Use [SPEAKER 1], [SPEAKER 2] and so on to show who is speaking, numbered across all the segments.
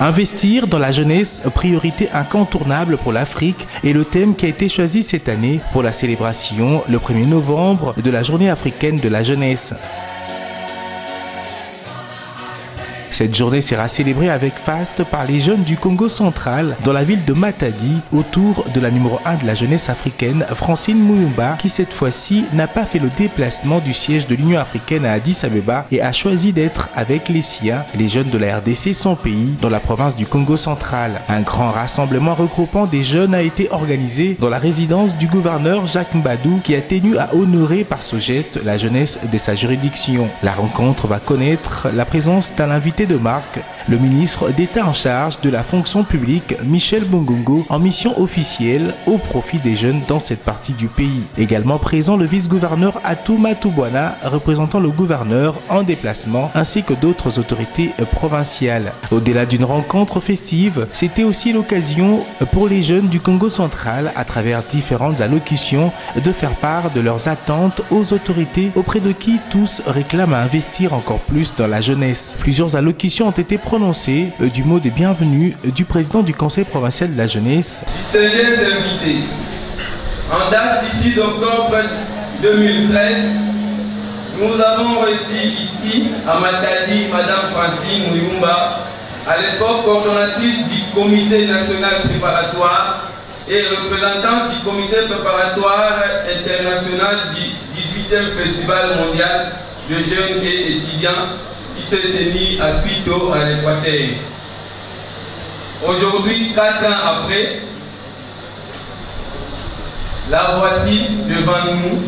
[SPEAKER 1] Investir dans la jeunesse, priorité incontournable pour l'Afrique, est le thème qui a été choisi cette année pour la célébration le 1er novembre de la Journée africaine de la jeunesse. Cette journée sera célébrée avec faste par les jeunes du Congo central dans la ville de Matadi autour de la numéro 1 de la jeunesse africaine, Francine Muyumba, qui cette fois-ci n'a pas fait le déplacement du siège de l'Union africaine à Addis Abeba et a choisi d'être avec les siens, les jeunes de la RDC, son pays, dans la province du Congo central. Un grand rassemblement regroupant des jeunes a été organisé dans la résidence du gouverneur Jacques Mbadou, qui a tenu à honorer par ce geste la jeunesse de sa juridiction. La rencontre va connaître la présence d'un invité de marque, le ministre d'État en charge de la fonction publique, Michel Bongongo, en mission officielle au profit des jeunes dans cette partie du pays. Également présent le vice-gouverneur Atouma Toubouana, représentant le gouverneur en déplacement, ainsi que d'autres autorités provinciales. Au-delà d'une rencontre festive, c'était aussi l'occasion pour les jeunes du Congo central, à travers différentes allocutions, de faire part de leurs attentes aux autorités auprès de qui tous réclament à investir encore plus dans la jeunesse. Plusieurs allocutions ont été prononcées du mot de bienvenue du président du Conseil provincial de la jeunesse.
[SPEAKER 2] Distingués invités, en date du 6 octobre 2013, nous avons reçu ici à Matadi Madame Francine Muyumba, à l'époque coordonnatrice du comité national préparatoire et représentante du comité préparatoire international du 18e Festival mondial de jeunes et étudiants qui s'est tenu à Quito, à l'Équateur. Aujourd'hui, 4 ans après, la voici devant nous.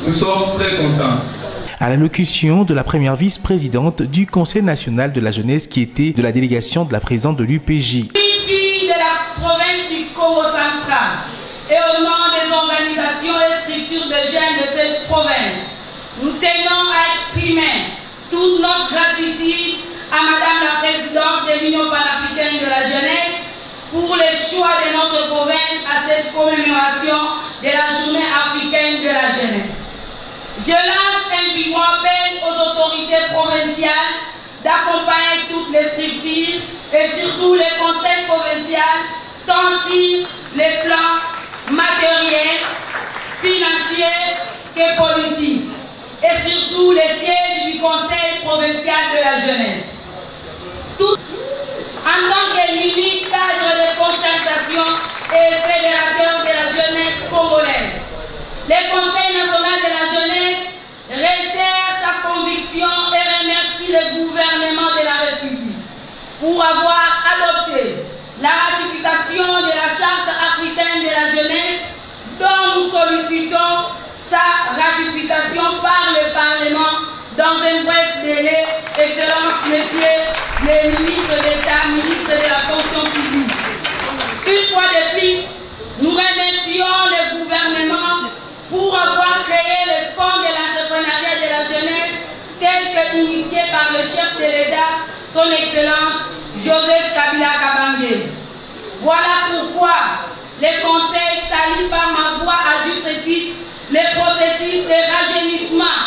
[SPEAKER 2] Nous sommes très contents.
[SPEAKER 1] À l'allocution de la première vice-présidente du Conseil national de la jeunesse qui était de la délégation de la présidente de l'UPJ.
[SPEAKER 3] Une fille de la province du Congo central et au nom des organisations et structures de jeunes de cette province, nous tenons à exprimer toute notre gratitude à Madame la Présidente de l'Union panafricaine de la jeunesse pour le choix de notre province à cette commémoration de la Journée africaine de la jeunesse. Je lance un vivant appel aux autorités provinciales d'accompagner toutes les structures et surtout les conseils provinciaux tant sur les plans matériels, financiers que politiques. Et surtout les sièges du Conseil provincial de la jeunesse. Tout en tant que l'unique cadre de concertation et fédérateur de la jeunesse congolaise, le Conseil national de la jeunesse réitère sa conviction et remercie le gouvernement de la République pour avoir adopté la ratification de la Charte africaine de la jeunesse dont nous sollicitons sa ratification par le Parlement dans un bref délai. Excellences, messieurs les ministres d'État, ministres de la fonction publique. Une fois de plus, nous remercions le gouvernement pour avoir créé le Fonds de l'entrepreneuriat de la jeunesse tel que initié par le chef de l'État, son Excellence Joseph Kabila Kabange. Voilà pourquoi le Conseil salue par ma voix à juste titre le processus de rajeunissement,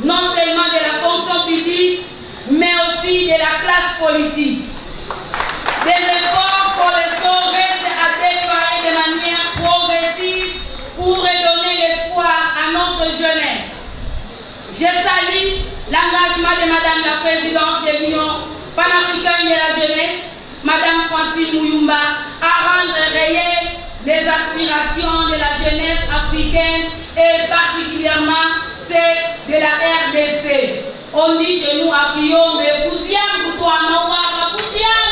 [SPEAKER 3] non seulement de la fonction publique, mais aussi de la classe politique. Des efforts colossaux restent à déployer de manière progressive pour redonner l'espoir à notre jeunesse. Je salue l'engagement de Madame la Présidente de l'Union panafricaine de la jeunesse, Madame Francine Muyumba, à rendre réelles les aspirations de la jeunesse africaine et particulièrement celles de la RDC. On dit chez nous à Guillaume, mais Poussiam, pour toi, Mawara, Poussiam,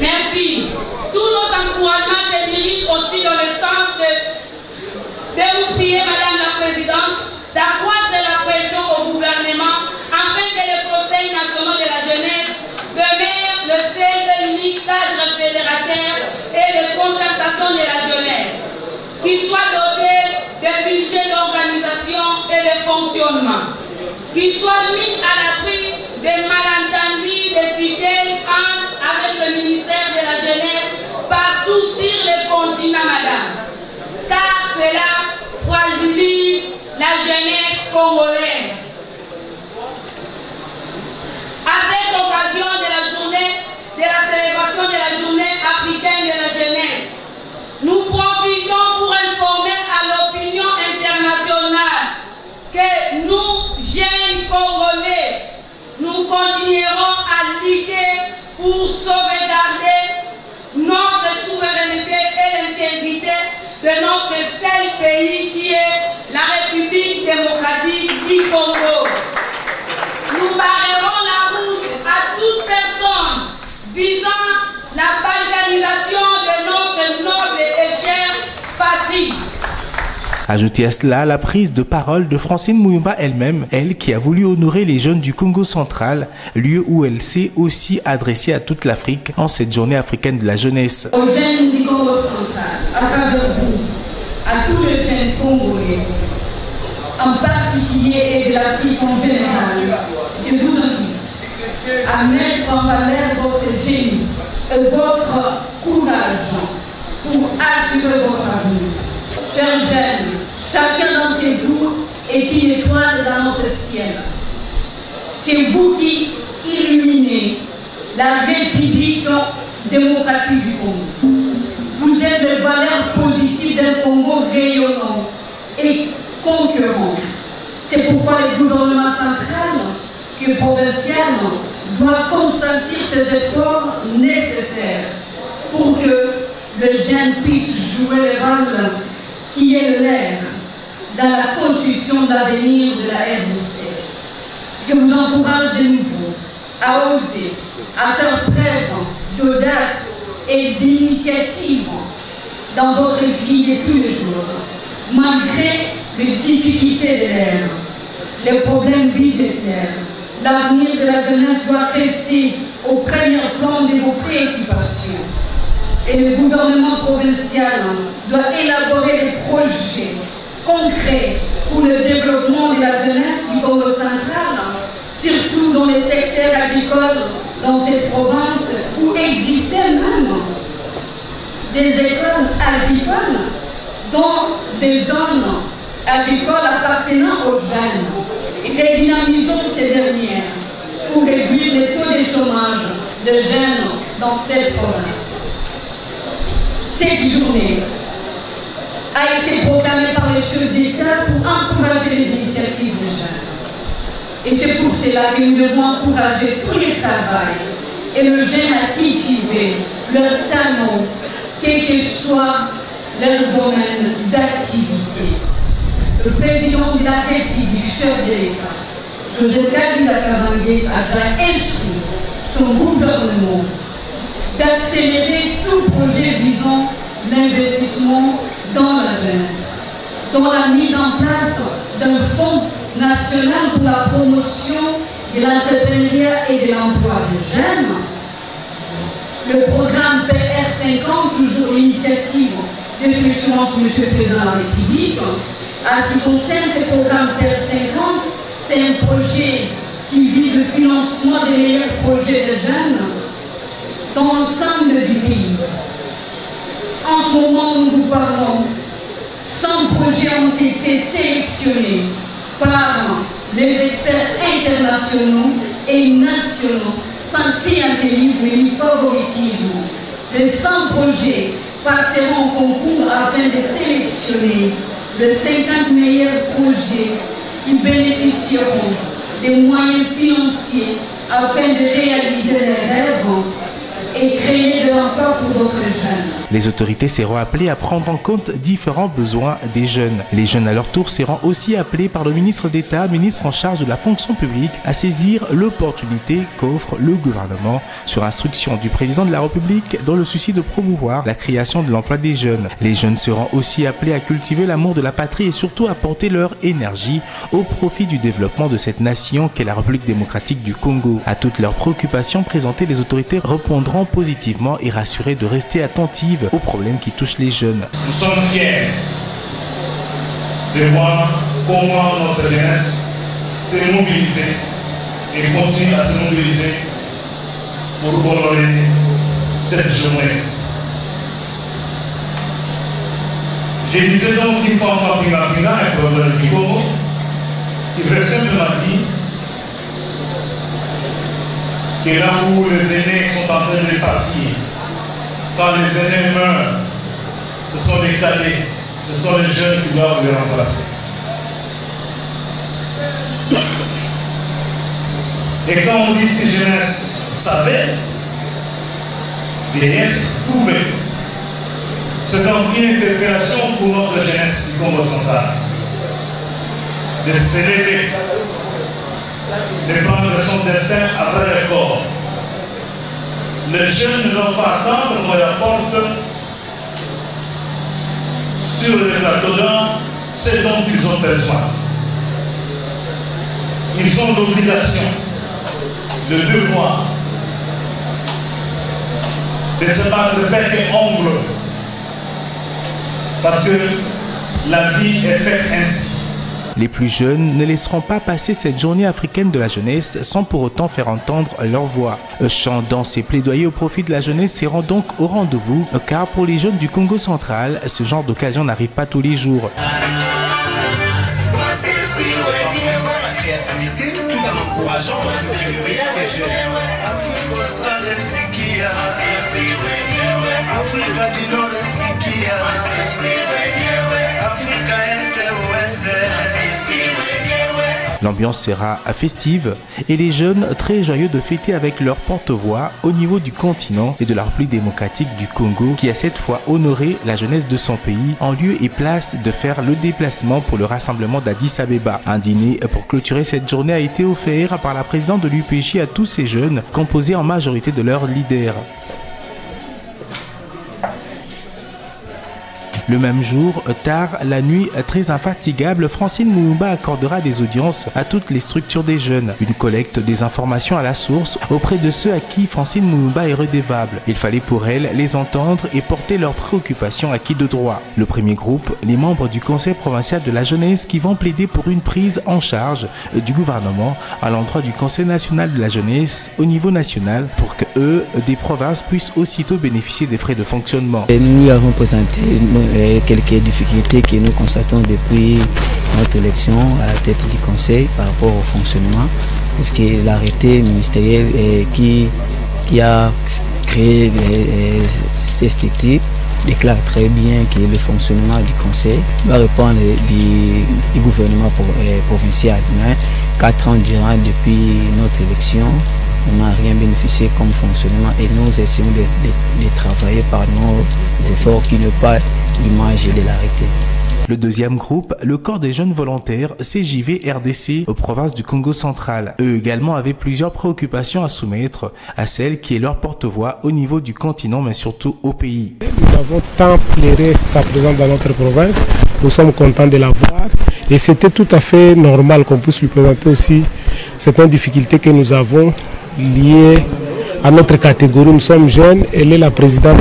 [SPEAKER 3] merci. Tous nos encouragements se dirigent aussi dans le sens de vous prier, Madame la Présidente, d'accroître la pression au gouvernement afin que le Conseil national de la jeunesse demeure le seul et unique cadre fédérateur et de concertation de la jeunesse, qui soit doté de budget d'organisation et de fonctionnement, qui soit mis à l'abri des maladies visant la balkanisation de notre noble et chère patrie.
[SPEAKER 1] Ajoutez à cela la prise de parole de Francine Muyumba elle-même, elle qui a voulu honorer les jeunes du Congo central, lieu où elle s'est aussi adressée à toute l'Afrique en cette journée africaine de la jeunesse.
[SPEAKER 3] Aux jeunes du Congo central, à travers vous, à tous les jeunes congolais, en particulier et de l'Afrique en général, je vous invite à mettre en valeur votre génie et votre courage pour assurer votre avenir. Chers jeunes, chacun d'entre vous est une étoile dans notre ciel. C'est vous qui illuminez la République démocratique du Congo. Vous êtes les valeurs positives d'un Congo rayonnant et conquérant. C'est pourquoi le gouvernement central et provincial doit consentir ces efforts nécessaires pour que le jeune puisse jouer le rôle qui est le leur dans la construction de l'avenir de la RDC. Je vous encourage de nouveau à oser, à faire preuve d'audace et d'initiative dans votre vie de tous les jours, malgré les difficultés de l'ère, les problèmes budgétaires. L'avenir de la jeunesse doit rester au premier plan de vos préoccupations. Et le gouvernement provincial doit élaborer des projets concrets pour le développement de la jeunesse du Congo central, surtout dans les secteurs agricoles dans cette province où existaient même des écoles agricoles dans des zones agricoles appartenant aux jeunes. Redynamisons ces dernières pour réduire le taux de chômage de jeunes dans cette province. Cette journée a été proclamée par les chefs d'État pour encourager les initiatives des jeunes. Et c'est pour cela que nous devons encourager tous les travail et le jeune à cultiver leur talent, quel que soit leur domaine d'activité. Le président de la République, chef de l'État, Joseph Kabila Kabange, a instruit son gouvernement d'accélérer tout projet visant l'investissement dans la jeunesse, dans la mise en place d'un fonds national pour la promotion de l'entrepreneuriat et de l'emploi des jeunes. Le programme PR50, toujours l'initiative de son Excellence Monsieur le Président de la République. En ce qui concerne ce programme PR50, c'est un projet qui vise le financement des meilleurs projets de jeunes dans l'ensemble du pays. En ce moment où nous vous parlons, 100 projets ont été sélectionnés par les experts internationaux et nationaux sans clientélisme ni favoritisme. Les 100 projets passeront au concours afin de sélectionner les 50 meilleurs projets qui bénéficieront des moyens financiers afin de réaliser les rêves et créer de l'emploi pour d'autres jeunes.
[SPEAKER 1] Les autorités seront appelées à prendre en compte différents besoins des jeunes. Les jeunes à leur tour seront aussi appelés par le ministre d'État, ministre en charge de la fonction publique, à saisir l'opportunité qu'offre le gouvernement sur instruction du président de la République dans le souci de promouvoir la création de l'emploi des jeunes. Les jeunes seront aussi appelés à cultiver l'amour de la patrie et surtout à porter leur énergie au profit du développement de cette nation qu'est la République démocratique du Congo. À toutes leurs préoccupations présentées, les autorités répondront positivement et rassurées de rester attentives aux problèmes qui touchent les jeunes.
[SPEAKER 4] Nous sommes fiers de voir comment notre jeunesse s'est mobilisée et continue à se mobiliser pour honorer cette journée. Je disais donc qu'il faut en faire un problème du Congo qui veut simplement dire que là où les aînés sont en train de partir, quand les aînés meurent, ce sont les cadets, ce sont les jeunes qui doivent les remplacer. Et quand on dit que jeunesse savait, vieillesse pouvait. C'est donc une interpellation pour notre jeunesse du Congo central. De s'élever, de prendre son destin après le corps, Les jeunes ne doivent pas attendre qu'on les apporte sur le plateau ce dont ils ont besoin. Ils ont l'obligation, le devoir de se battre bec et ongle, parce que la vie est faite ainsi.
[SPEAKER 1] Les plus jeunes ne laisseront pas passer cette journée africaine de la jeunesse sans pour autant faire entendre leur voix. Chants, danses et plaidoyer au profit de la jeunesse seront donc au rendez-vous, car pour les jeunes du Congo central, ce genre d'occasion n'arrive pas tous les jours. L'ambiance sera festive et les jeunes très joyeux de fêter avec leur porte-voix au niveau du continent et de la République démocratique du Congo qui a cette fois honoré la jeunesse de son pays en lieu et place de faire le déplacement pour le rassemblement d'Addis Abeba. Un dîner pour clôturer cette journée a été offert par la présidente de l'UPJ à tous ces jeunes, composés en majorité de leurs leaders. Le même jour, tard la nuit, très infatigable, Francine Muyumba accordera des audiences à toutes les structures des jeunes. Une collecte des informations à la source auprès de ceux à qui Francine Muyumba est redevable. Il fallait pour elle les entendre et porter leurs préoccupations à qui de droit. Le premier groupe, les membres du Conseil provincial de la jeunesse qui vont plaider pour une prise en charge du gouvernement à l'endroit du Conseil national de la jeunesse au niveau national pour que eux, des provinces, puissent aussitôt bénéficier des frais de fonctionnement.
[SPEAKER 5] Et nous avons présenté quelques difficultés que nous constatons depuis notre élection à la tête du Conseil par rapport au fonctionnement, puisque l'arrêté ministériel qui a créé ces structures déclare très bien que le fonctionnement du Conseil va répondre du gouvernement provincial. Mais 4 ans durant depuis notre élection, on n'a rien bénéficié comme fonctionnement et nous essayons de travailler par nos efforts qui ne pas l'image de l'arrêté.
[SPEAKER 1] Le deuxième groupe, le corps des jeunes volontaires CJV RDC aux provinces du Congo central. Eux également avaient plusieurs préoccupations à soumettre à celle qui est leur porte-voix au niveau du continent mais surtout au pays.
[SPEAKER 6] Nous avons tant plairé sa présence dans notre province, nous sommes contents de la voir et c'était tout à fait normal qu'on puisse lui présenter aussi certaines difficultés que nous avons liées à notre catégorie. Nous sommes jeunes, elle est la présidente.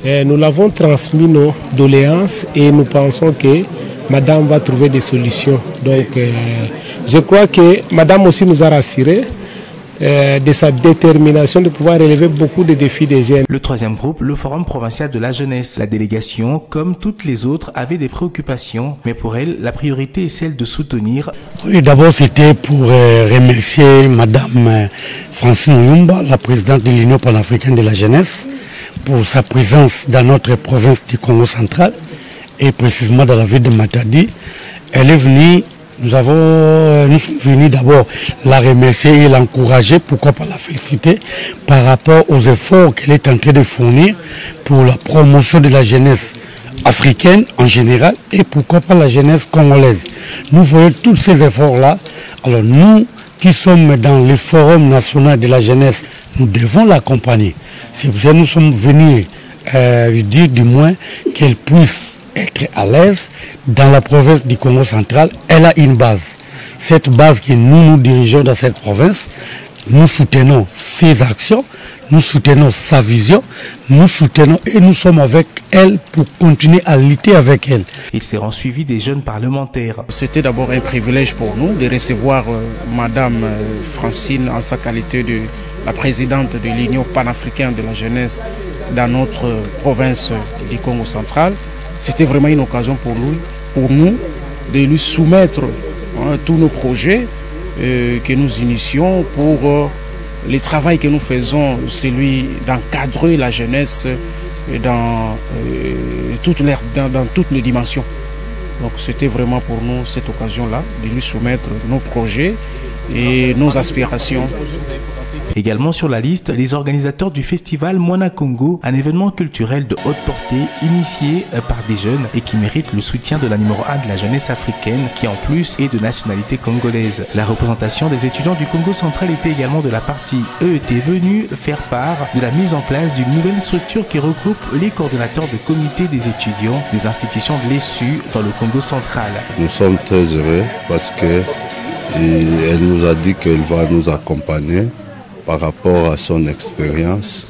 [SPEAKER 6] Nous l'avons transmis nos doléances et nous pensons que Madame va trouver des solutions. Donc je crois que Madame aussi nous a rassurés de sa détermination de pouvoir relever beaucoup de défis des jeunes.
[SPEAKER 1] Le troisième groupe, le Forum provincial de la jeunesse. La délégation, comme toutes les autres, avait des préoccupations, mais pour elle, la priorité est celle de soutenir.
[SPEAKER 7] Oui, d'abord c'était pour remercier Madame Francine Muyumba, la présidente de l'Union panafricaine de la jeunesse, pour sa présence dans notre province du Congo central et précisément dans la ville de Matadi. Elle est venue, nous sommes venus d'abord la remercier et l'encourager, pourquoi pas la féliciter par rapport aux efforts qu'elle est en train de fournir pour la promotion de la jeunesse africaine en général et pourquoi pas la jeunesse congolaise. Nous voyons tous ces efforts-là. Alors nous qui sommes dans le Forum national de la jeunesse, nous devons l'accompagner. C'est pour ça que nous sommes venus lui dire du moins qu'elle puisse être à l'aise dans la province du Congo central. Elle a une base. Cette base que nous dirigeons dans cette province, nous soutenons ses actions, nous soutenons sa vision, nous soutenons et nous sommes avec elle pour continuer à lutter avec elle.
[SPEAKER 1] Ils seront suivis des jeunes parlementaires.
[SPEAKER 8] C'était d'abord un privilège pour nous de recevoir Madame Francine en sa qualité de la présidente de l'Union panafricaine de la jeunesse dans notre province du Congo central. C'était vraiment une occasion pour nous de lui soumettre tous nos projets que nous initions pour le travail que nous faisons, celui d'encadrer la jeunesse dans toutes les dimensions. Donc c'était vraiment pour nous cette occasion-là de lui soumettre nos projets et nos aspirations.
[SPEAKER 1] Également sur la liste, les organisateurs du festival Moana Congo, un événement culturel de haute portée initié par des jeunes et qui mérite le soutien de la numéro 1 de la jeunesse africaine qui en plus est de nationalité congolaise. La représentation des étudiants du Congo central était également de la partie. Eux étaient venus faire part de la mise en place d'une nouvelle structure qui regroupe les coordonnateurs de comité des étudiants des institutions de l'ESU dans le Congo central.
[SPEAKER 9] Nous sommes très heureux parce qu'elle nous a dit qu'elle va nous accompagner par rapport à son expérience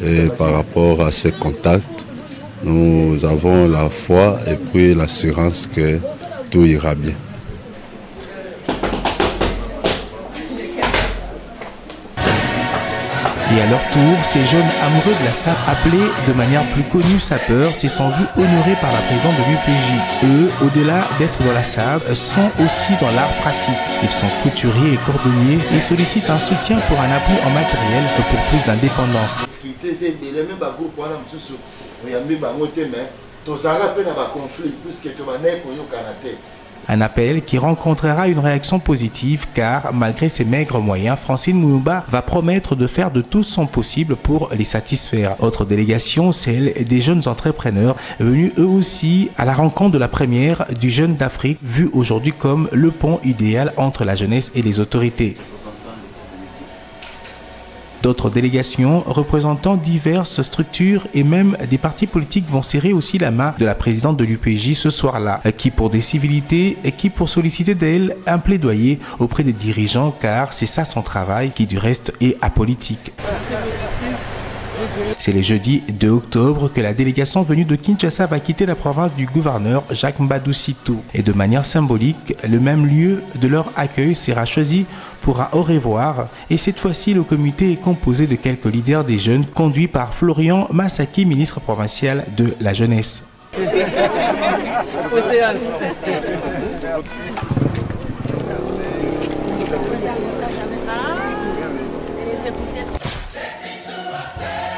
[SPEAKER 9] et par rapport à ses contacts. Nous avons la foi et puis l'assurance que tout ira bien.
[SPEAKER 1] Et à leur tour, ces jeunes amoureux de la SAP, appelés de manière plus connue sapeurs, s'y sont vus honorés par la présidente de l'UPJ. Eux, au-delà d'être dans la SAP, sont aussi dans l'art pratique. Ils sont couturiers et cordonniers et sollicitent un soutien pour un appui en matériel pour plus d'indépendance. Un appel qui rencontrera une réaction positive car, malgré ses maigres moyens, Francine Mouyumba va promettre de faire de tout son possible pour les satisfaire. Autre délégation, celle des jeunes entrepreneurs venus eux aussi à la rencontre de la première du Jeune d'Afrique, vu aujourd'hui comme le pont idéal entre la jeunesse et les autorités. D'autres délégations représentant diverses structures et même des partis politiques vont serrer aussi la main de la présidente de l'UPJ ce soir-là, qui pour des civilités et qui pour solliciter d'elle un plaidoyer auprès des dirigeants car c'est ça son travail qui du reste est apolitique. C'est le jeudi 2 octobre que la délégation venue de Kinshasa va quitter la province du gouverneur Jacques Mbadou Sitou. Et de manière symbolique, le même lieu de leur accueil sera choisi pour un au revoir. Et cette fois-ci, le comité est composé de quelques leaders des jeunes conduits par Florian Massaki, ministre provincial de la jeunesse.
[SPEAKER 10] Take me to a place.